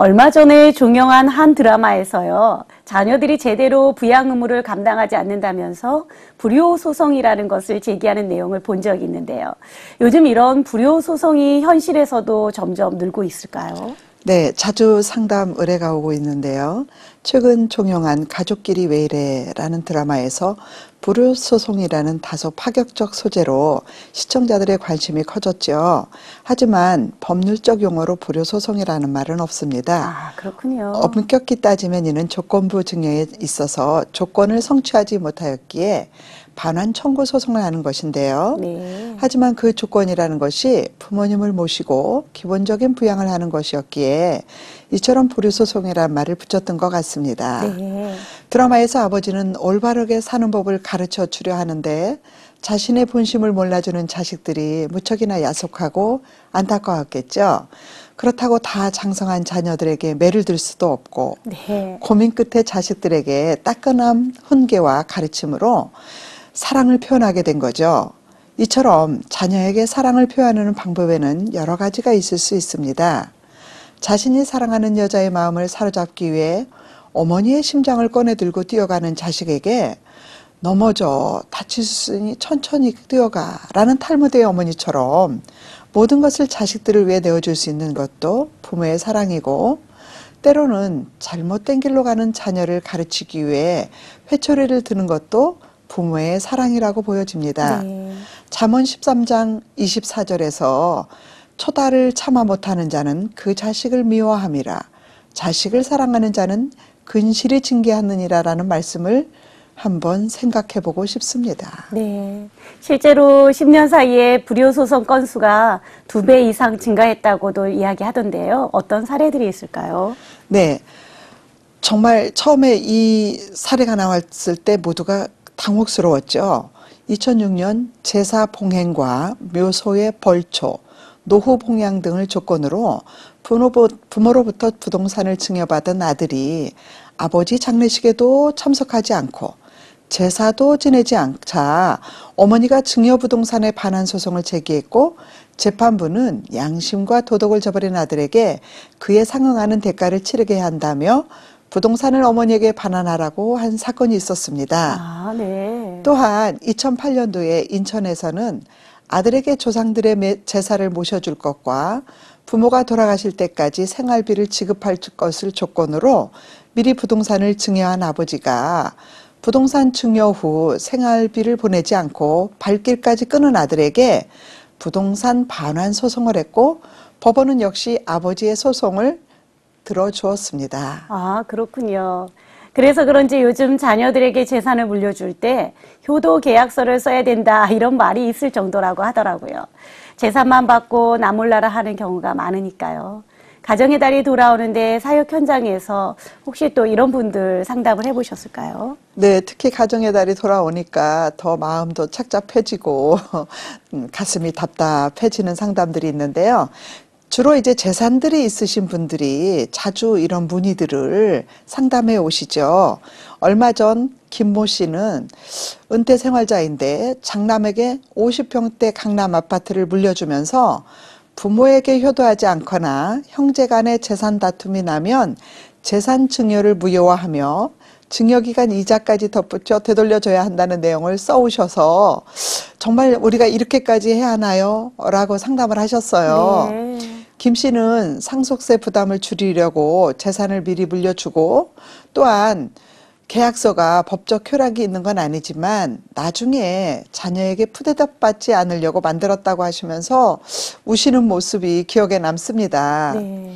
얼마 전에 종영한 한 드라마에서요, 자녀들이 제대로 부양 의무를 감당하지 않는다면서 불효 소송이라는 것을 제기하는 내용을 본 적이 있는데요. 요즘 이런 불효 소송이 현실에서도 점점 늘고 있을까요? 네, 자주 상담 의뢰가 오고 있는데요. 최근 종영한 가족끼리 왜 이래라는 드라마에서 불효소송이라는 다소 파격적 소재로 시청자들의 관심이 커졌죠. 하지만 법률적 용어로 불효소송이라는 말은 없습니다. 아, 그렇군요. 엄격히 따지면 이는 조건부 증여에 있어서 조건을 성취하지 못하였기에 반환 청구 소송을 하는 것인데요. 네. 하지만 그 조건이라는 것이 부모님을 모시고 기본적인 부양을 하는 것이었기에 이처럼 불효소송이라는 말을 붙였던 것 같습니다. 네. 드라마에서 아버지는 올바르게 사는 법을 가르쳐 주려 하는데 자신의 본심을 몰라주는 자식들이 무척이나 야속하고 안타까웠겠죠. 그렇다고 다 장성한 자녀들에게 매를 들 수도 없고 네. 고민 끝에 자식들에게 따끈한 훈계와 가르침으로 사랑을 표현하게 된 거죠. 이처럼 자녀에게 사랑을 표현하는 방법에는 여러 가지가 있을 수 있습니다. 자신이 사랑하는 여자의 마음을 사로잡기 위해 어머니의 심장을 꺼내 들고 뛰어가는 자식에게 넘어져 다칠 수 있으니 천천히 뛰어가 라는 탈무드의 어머니처럼 모든 것을 자식들을 위해 내어줄 수 있는 것도 부모의 사랑이고, 때로는 잘못된 길로 가는 자녀를 가르치기 위해 회초리를 드는 것도 부모의 사랑이라고 보여집니다. 네. 잠언 13장 24절에서 초달을 참아 못하는 자는 그 자식을 미워함이라, 자식을 사랑하는 자는 근실이 징계하느니라 라는 말씀을 한번 생각해 보고 싶습니다. 네. 실제로 10년 사이에 불효소송 건수가 2배 이상 증가했다고도 이야기하던데요. 어떤 사례들이 있을까요? 네. 정말 처음에 이 사례가 나왔을 때 모두가 당혹스러웠죠. 2006년 제사 봉행과 묘소의 벌초, 노후 봉양 등을 조건으로 부모로부터 부동산을 증여받은 아들이 아버지 장례식에도 참석하지 않고 제사도 지내지 않자 어머니가 증여부동산에 반환 소송을 제기했고, 재판부는 양심과 도덕을 저버린 아들에게 그에 상응하는 대가를 치르게 한다며 부동산을 어머니에게 반환하라고 한 사건이 있었습니다. 아, 네. 또한 2008년도에 인천에서는 아들에게 조상들의 제사를 모셔줄 것과 부모가 돌아가실 때까지 생활비를 지급할 것을 조건으로 미리 부동산을 증여한 아버지가 부동산 증여 후 생활비를 보내지 않고 발길까지 끊은 아들에게 부동산 반환 소송을 했고, 법원은 역시 아버지의 소송을 들어주었습니다. 아, 그렇군요. 그래서 그런지 요즘 자녀들에게 재산을 물려줄 때 효도 계약서를 써야 된다, 이런 말이 있을 정도라고 하더라고요. 재산만 받고 나 몰라라 하는 경우가 많으니까요. 가정의 달이 돌아오는데 사역 현장에서 혹시 또 이런 분들 상담을 해보셨을까요? 네, 특히 가정의 달이 돌아오니까 더 마음도 착잡해지고 가슴이 답답해지는 상담들이 있는데요. 주로 이제 재산들이 있으신 분들이 자주 이런 문의들을 상담해 오시죠. 얼마 전 김모 씨는 은퇴 생활자인데 장남에게 50평대 강남 아파트를 물려주면서 부모에게 효도하지 않거나 형제 간의 재산 다툼이 나면 재산 증여를 무효화하며 증여기간 이자까지 덧붙여 되돌려줘야 한다는 내용을 써오셔서 정말 우리가 이렇게까지 해야 하나요? 라고 상담을 하셨어요. 네. 김 씨는 상속세 부담을 줄이려고 재산을 미리 물려주고, 또한 계약서가 법적 효력이 있는 건 아니지만 나중에 자녀에게 푸대접받지 않으려고 만들었다고 하시면서 우시는 모습이 기억에 남습니다. 네.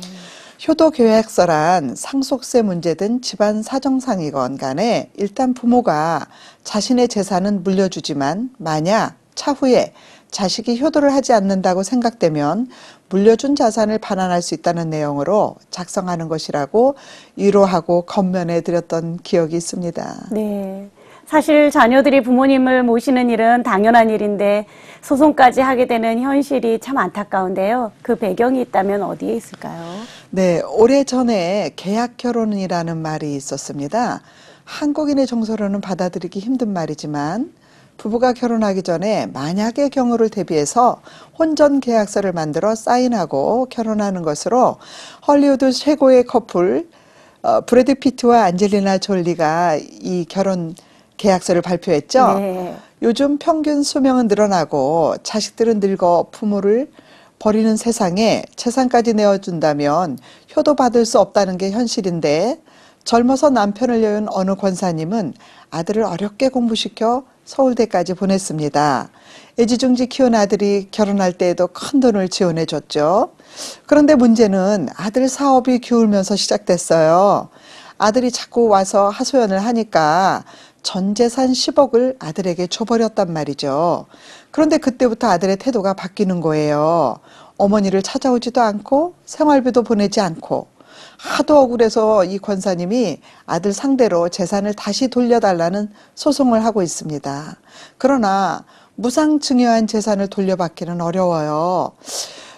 효도계약서란 상속세 문제든 집안 사정상이건 간에 일단 부모가 자신의 재산은 물려주지만 만약 차후에 자식이 효도를 하지 않는다고 생각되면 물려준 자산을 반환할 수 있다는 내용으로 작성하는 것이라고 위로하고 건면해 드렸던 기억이 있습니다. 네. 사실 자녀들이 부모님을 모시는 일은 당연한 일인데 소송까지 하게 되는 현실이 참 안타까운데요. 그 배경이 있다면 어디에 있을까요? 네, 오래전에 계약 결혼이라는 말이 있었습니다. 한국인의 정서로는 받아들이기 힘든 말이지만 부부가 결혼하기 전에 만약의 경우를 대비해서 혼전 계약서를 만들어 사인하고 결혼하는 것으로 헐리우드 최고의 커플 브래드 피트와 안젤리나 졸리가 이 결혼 계약서를 발표했죠. 네. 요즘 평균 수명은 늘어나고 자식들은 늙어 부모를 버리는 세상에 재산까지 내어준다면 효도받을 수 없다는 게 현실인데, 젊어서 남편을 여운 어느 권사님은 아들을 어렵게 공부시켜 서울대까지 보냈습니다. 애지중지 키운 아들이 결혼할 때에도 큰 돈을 지원해줬죠. 그런데 문제는 아들 사업이 기울면서 시작됐어요. 아들이 자꾸 와서 하소연을 하니까 전 재산 10억을 아들에게 줘버렸단 말이죠. 그런데 그때부터 아들의 태도가 바뀌는 거예요. 어머니를 찾아오지도 않고 생활비도 보내지 않고, 하도 억울해서 이 권사님이 아들 상대로 재산을 다시 돌려달라는 소송을 하고 있습니다. 그러나 무상증여한 재산을 돌려받기는 어려워요.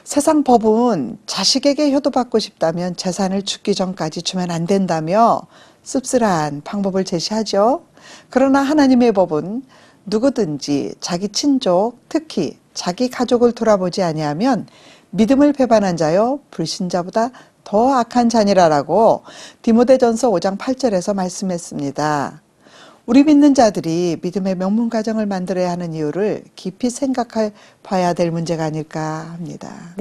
세상 법은 자식에게 효도받고 싶다면 재산을 죽기 전까지 주면 안 된다며 씁쓸한 방법을 제시하죠. 그러나 하나님의 법은 누구든지 자기 친족, 특히 자기 가족을 돌아보지 아니하면 믿음을 배반한 자요 불신자보다 더 악한 자니라라고 디모데전서 5장 8절에서 말씀했습니다. 우리 믿는 자들이 믿음의 명문 가정을 만들어야 하는 이유를 깊이 생각해 봐야 될 문제가 아닐까 합니다.